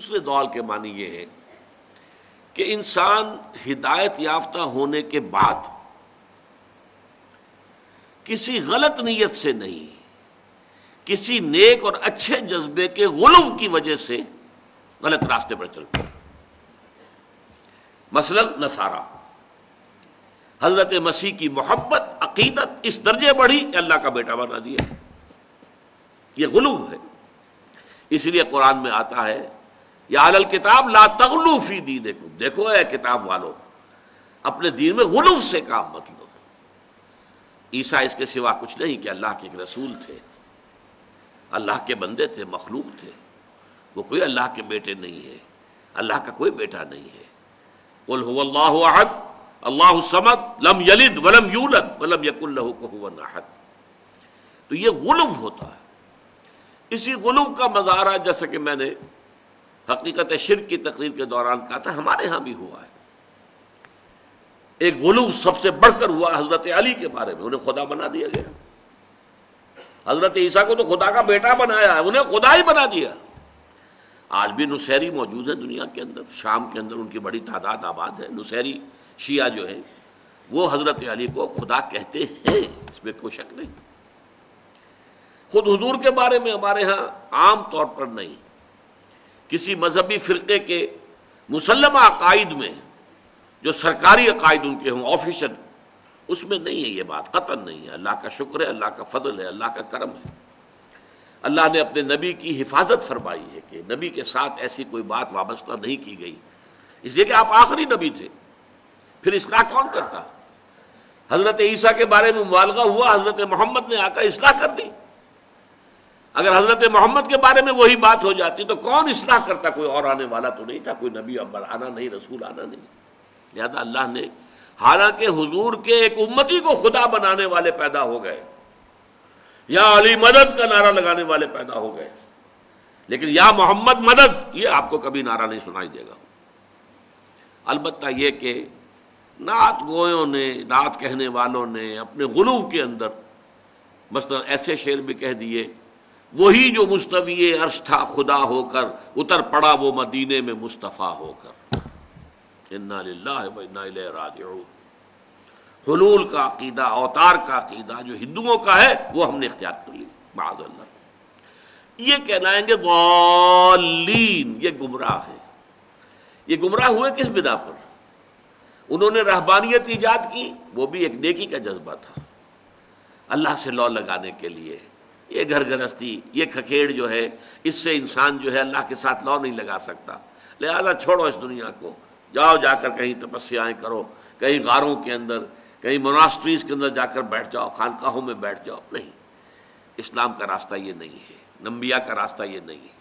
دوسرے ضلال کے معنی یہ ہے کہ انسان ہدایت یافتہ ہونے کے بعد کسی غلط نیت سے نہیں، کسی نیک اور اچھے جذبے کے غلو کی وجہ سے غلط راستے پر چل پڑے۔ مثلا نصارہ، حضرت مسیح کی محبت عقیدت اس درجے بڑھی کہ اللہ کا بیٹا بنا دیا، یہ غلو ہے۔ اس لیے قرآن میں آتا ہے یا اہل الکتاب لا تغلوا فی دینکم، دیکھو اے کتاب والو اپنے دین میں غلو سے کام مت لو۔ عیسیٰ اس کے سوا کچھ نہیں کہ اللہ کے ایک رسول تھے، اللہ کے بندے تھے، مخلوق تھے، وہ کوئی اللہ کے بیٹے نہیں ہے، اللہ کا کوئی بیٹا نہیں ہے۔ قل هو اللہ احد اللہ الصمد لم یلد ولم یولد ولم یکن لہ کفوا احد۔ تو یہ غلو ہوتا ہے۔ اسی غلو کا مظاہرہ جیسا کہ میں نے حقیقت شرک کی تقریر کے دوران کہا تھا، ہمارے ہاں بھی ہوا ہے۔ ایک غلو سب سے بڑھ کر ہوا حضرت علی کے بارے میں، انہیں خدا بنا دیا گیا۔ حضرت عیسیٰ کو تو خدا کا بیٹا بنایا ہے، انہیں خدا ہی بنا دیا۔ آج بھی نصیری موجود ہیں دنیا کے اندر، شام کے اندر ان کی بڑی تعداد آباد ہے۔ نصیری شیعہ جو ہیں وہ حضرت علی کو خدا کہتے ہیں، اس میں کوئی شک نہیں۔ خود حضور کے بارے میں ہمارے ہاں عام طور پر نہیں، کسی مذہبی فرقے کے مسلمہ عقائد میں جو سرکاری عقائد ان کے ہوں آفیشل، اس میں نہیں ہے یہ بات، قطعاً نہیں ہے۔ اللہ کا شکر ہے، اللہ کا فضل ہے، اللہ کا کرم ہے۔ اللہ نے اپنے نبی کی حفاظت فرمائی ہے کہ نبی کے ساتھ ایسی کوئی بات وابستہ نہیں کی گئی، اس لیے کہ آپ آخری نبی تھے۔ پھر اصلاح کون کرتا؟ حضرت عیسیٰ کے بارے میں مبالغہ ہوا، حضرت محمد نے آ کر اصلاح کر دی۔ اگر حضرت محمد کے بارے میں وہی بات ہو جاتی تو کون اصلاح کرتا؟ کوئی اور آنے والا تو نہیں تھا، کوئی نبی آنا نہیں، رسول آنا نہیں۔ لہذا اللہ نے، حالانکہ حضور کے ایک امتی کو خدا بنانے والے پیدا ہو گئے، یا علی مدد کا نعرہ لگانے والے پیدا ہو گئے، لیکن یا محمد مدد یہ آپ کو کبھی نعرہ نہیں سنائی دے گا۔ البتہ یہ کہ نعت گویوں نے، نعت کہنے والوں نے اپنے غلو کے اندر مثلا ایسے شعر بھی کہہ دیے، وہی جو مستوی عرش تھا خدا ہو کر، اتر پڑا وہ مدینے میں مصطفیٰ ہو کر۔ انا للہ و انا الیہ راجعون۔ حلول کا عقیدہ، اوتار کا عقیدہ جو ہندوؤں کا ہے وہ ہم نے اختیار کر لی، معاذ اللہ۔ یہ کہلائیں گے ضالین، یہ گمراہ ہے۔ یہ گمراہ ہوئے کس بنا پر؟ انہوں نے رہبانیت ایجاد کی، وہ بھی ایک نیکی کا جذبہ تھا، اللہ سے لو لگانے کے لیے۔ یہ گھر گرہستی، یہ کھکھیڑ جو ہے، اس سے انسان جو ہے اللہ کے ساتھ لو نہیں لگا سکتا، لہذا چھوڑو اس دنیا کو، جاؤ جا کر کہیں تپسیائیں کرو، کہیں غاروں کے اندر، کہیں موناسٹریز کے اندر جا کر بیٹھ جاؤ، خانقاہوں میں بیٹھ جاؤ۔ نہیں، اسلام کا راستہ یہ نہیں ہے، انبیاء کا راستہ یہ نہیں ہے۔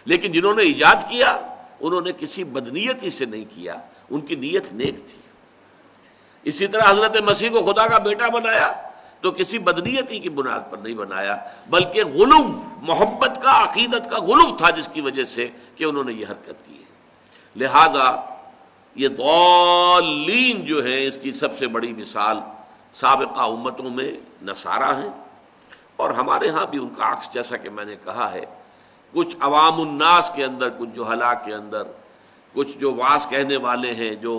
لیکن جنہوں نے ایجاد کیا انہوں نے کسی بدنیتی سے نہیں کیا، ان کی نیت نیک تھی۔ اسی طرح حضرت مسیح کو خدا کا بیٹا بنایا تو کسی بدنیتی کی بنیاد پر نہیں بنایا، بلکہ غلو، محبت کا، عقیدت کا غلو تھا جس کی وجہ سے کہ انہوں نے یہ حرکت کی ہے۔ لہذا یہ ضالین جو ہے، اس کی سب سے بڑی مثال سابقہ امتوں میں نصارہ ہیں، اور ہمارے ہاں بھی ان کا عکس، جیسا کہ میں نے کہا ہے، کچھ عوام الناس کے اندر، کچھ جہلاء کے اندر، کچھ جو واعظ کہنے والے ہیں، جو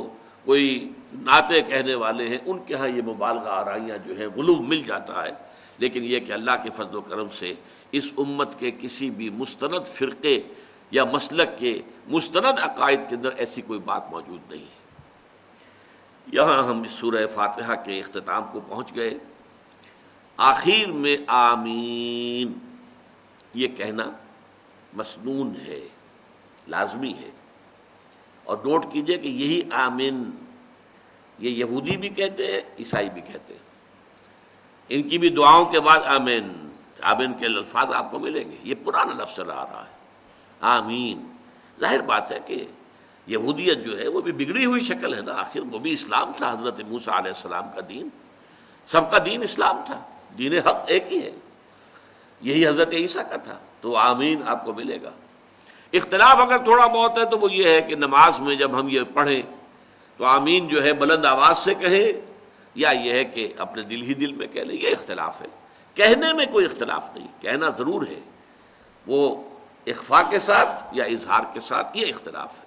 کوئی نعتیں کہنے والے ہیں، ان کے ہاں یہ مبالغہ آرائیاں جو ہیں، غلو مل جاتا ہے۔ لیکن یہ کہ اللہ کے فضل و کرم سے اس امت کے کسی بھی مستند فرقے یا مسلک کے مستند عقائد کے اندر ایسی کوئی بات موجود نہیں ہے۔ یہاں ہم اس سورہ فاتحہ کے اختتام کو پہنچ گئے۔ آخر میں آمین یہ کہنا مسنون ہے، لازمی ہے، اور نوٹ کیجئے کہ یہی آمین یہ یہودی بھی کہتے ہیں، عیسائی بھی کہتے ہیں۔ ان کی بھی دعاؤں کے بعد آمین، آمین کے الفاظ آپ کو ملیں گے۔ یہ پرانا لفظ چلا آ رہا ہے آمین۔ ظاہر بات ہے کہ یہودیت جو ہے وہ بھی بگڑی ہوئی شکل ہے نا، آخر وہ بھی اسلام تھا، حضرت موسیٰ علیہ السلام کا دین، سب کا دین اسلام تھا، دین حق ایک ہی ہے، یہی حضرت عیسیٰ کا تھا، تو آمین آپ کو ملے گا۔ اختلاف اگر تھوڑا بہت ہے تو وہ یہ ہے کہ نماز میں جب ہم یہ پڑھیں تو آمین جو ہے بلند آواز سے کہیں، یا یہ ہے کہ اپنے دل ہی دل میں کہہ لیں، یہ اختلاف ہے۔ کہنے میں کوئی اختلاف نہیں، کہنا ضرور ہے، وہ اخفاء کے ساتھ یا اظہار کے ساتھ، یہ اختلاف ہے۔